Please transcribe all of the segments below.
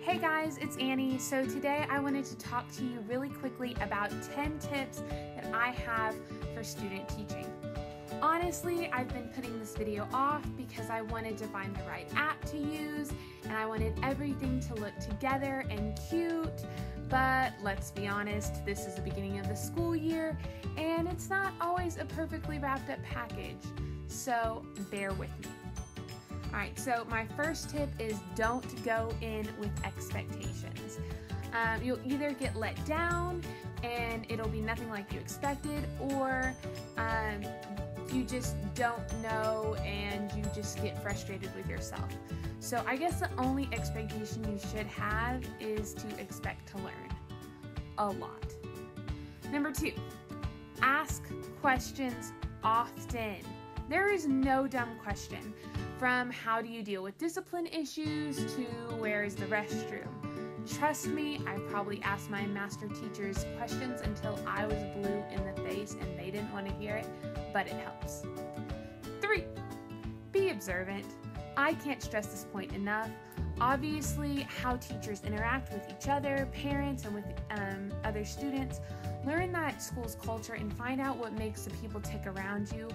Hey guys, it's Annie. So today I wanted to talk to you really quickly about 10 tips that I have for student teaching. Honestly, I've been putting this video off because I wanted to find the right app to use and I wanted everything to look together and cute. But let's be honest, this is the beginning of the school year and it's not always a perfectly wrapped up package. So bear with me. Alright, so my first tip is don't go in with expectations. You'll either get let down and it'll be nothing like you expected, or you just don't know and you just get frustrated with yourself. So I guess the only expectation you should have is to expect to learn a lot. Number 2, ask questions often. There is no dumb question. From how do you deal with discipline issues to where is the restroom. Trust me, I probably asked my master teachers questions until I was blue in the face and they didn't want to hear it, but it helps. 3, be observant. I can't stress this point enough. Obviously, how teachers interact with each other, parents, and with other students. Learn that school's culture and find out what makes the people tick around you.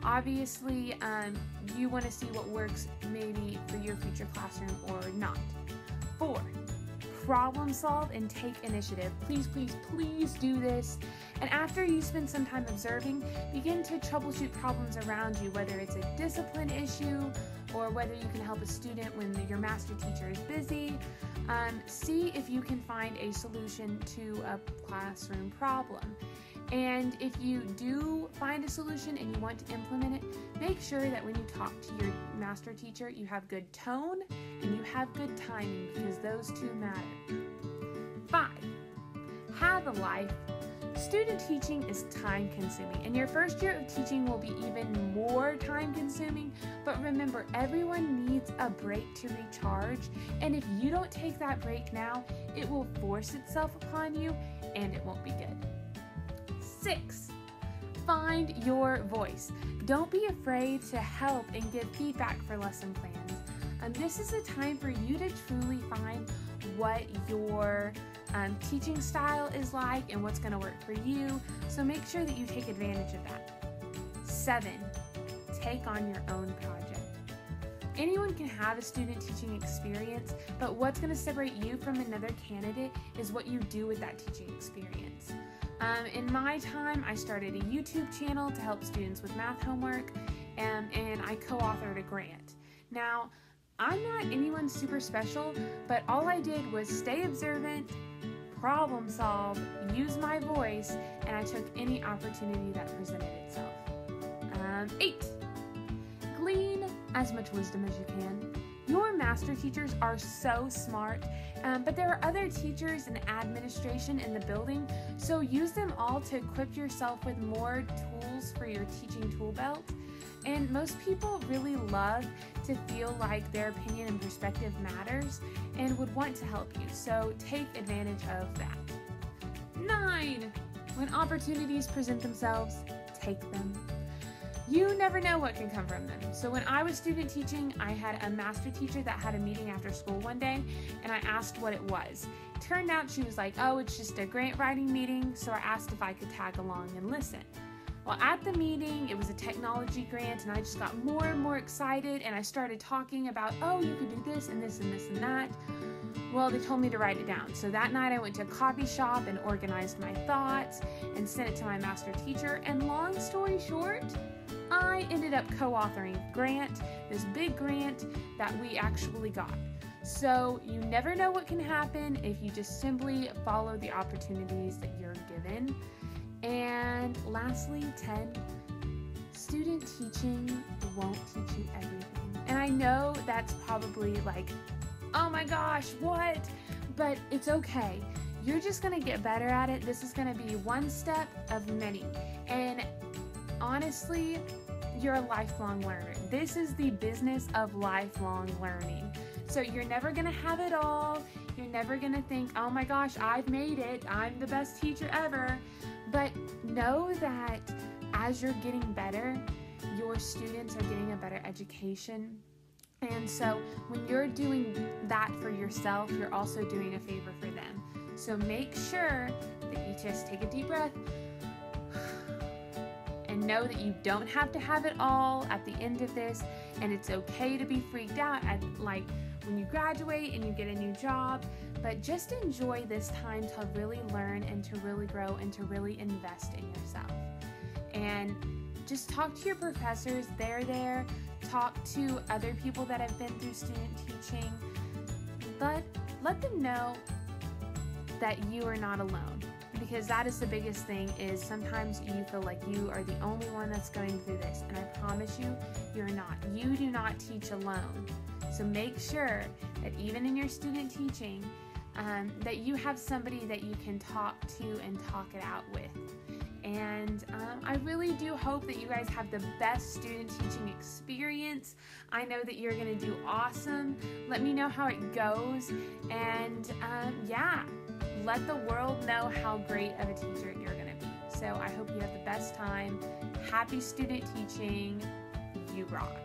Obviously, you want to see what works maybe for your future classroom or not. 4, problem solve and take initiative. Please, please, please do this. And after you spend some time observing, begin to troubleshoot problems around you, whether it's a discipline issue or whether you can help a student when your master teacher is busy. See if you can find a solution to a classroom problem. And if you do find a solution and you want to implement it, make sure that when you talk to your master teacher, you have good tone and you have good timing, because those two matter. 5, have a life. Student teaching is time consuming, and your first year of teaching will be even more time consuming, but remember, everyone needs a break to recharge, and if you don't take that break now, it will force itself upon you and it won't be good. 6, find your voice. Don't be afraid to help and give feedback for lesson plans. This is a time for you to truly find what your teaching style is like and what's going to work for you, so make sure that you take advantage of that. 7, take on your own project. Anyone can have a student teaching experience, but what's going to separate you from another candidate is what you do with that teaching experience. In my time, I started a YouTube channel to help students with math homework, and I co-authored a grant. Now, I'm not anyone super special, but all I did was stay observant, problem solve, use my voice, and I took any opportunity that presented itself. 8, glean as much wisdom as you can. Your master teachers are so smart, but there are other teachers and administration in the building, so use them all to equip yourself with more tools for your teaching tool belt. And most people really love to feel like their opinion and perspective matters and would want to help you, so take advantage of that. 9, when opportunities present themselves, take them. You never know what can come from them. So when I was student teaching, I had a master teacher that had a meeting after school one day, and I asked what it was. Turned out she was like, oh, it's just a grant writing meeting, so I asked if I could tag along and listen. Well, at the meeting, it was a technology grant, and I just got more and more excited, and I started talking about, oh, you could do this and this and this and that. Well, they told me to write it down. So that night I went to a coffee shop and organized my thoughts and sent it to my master teacher, and long story short, I ended up co-authoring a grant, this big grant that we actually got. So you never know what can happen if you just simply follow the opportunities that you're given. And lastly, 10, student teaching won't teach you everything. And I know that's probably like, oh my gosh, what? But it's okay. You're just going to get better at it. This is going to be one step of many. And honestly, you're a lifelong learner. This is the business of lifelong learning. So you're never going to have it all. You're never going to think, oh my gosh, I've made it. I'm the best teacher ever. But know that as you're getting better, your students are getting a better education. And so when you're doing that for yourself, you're also doing a favor for them. So make sure that you just take a deep breath and know that you don't have to have it all at the end of this, and it's okay to be freaked out at like when you graduate and you get a new job, but just enjoy this time to really learn and to really grow and to really invest in yourself. And just talk to your professors, they're there. Talk to other people that have been through student teaching, but let them know that you are not alone, because that is the biggest thing. Is sometimes you feel like you are the only one that's going through this, and I promise you, you're not. You do not teach alone. So make sure that even in your student teaching, that you have somebody that you can talk to and talk it out with. And I really do hope that you guys have the best student teaching experience. I know that you're going to do awesome. Let me know how it goes. And yeah, let the world know how great of a teacher you're going to be. So I hope you have the best time. Happy student teaching. You rock.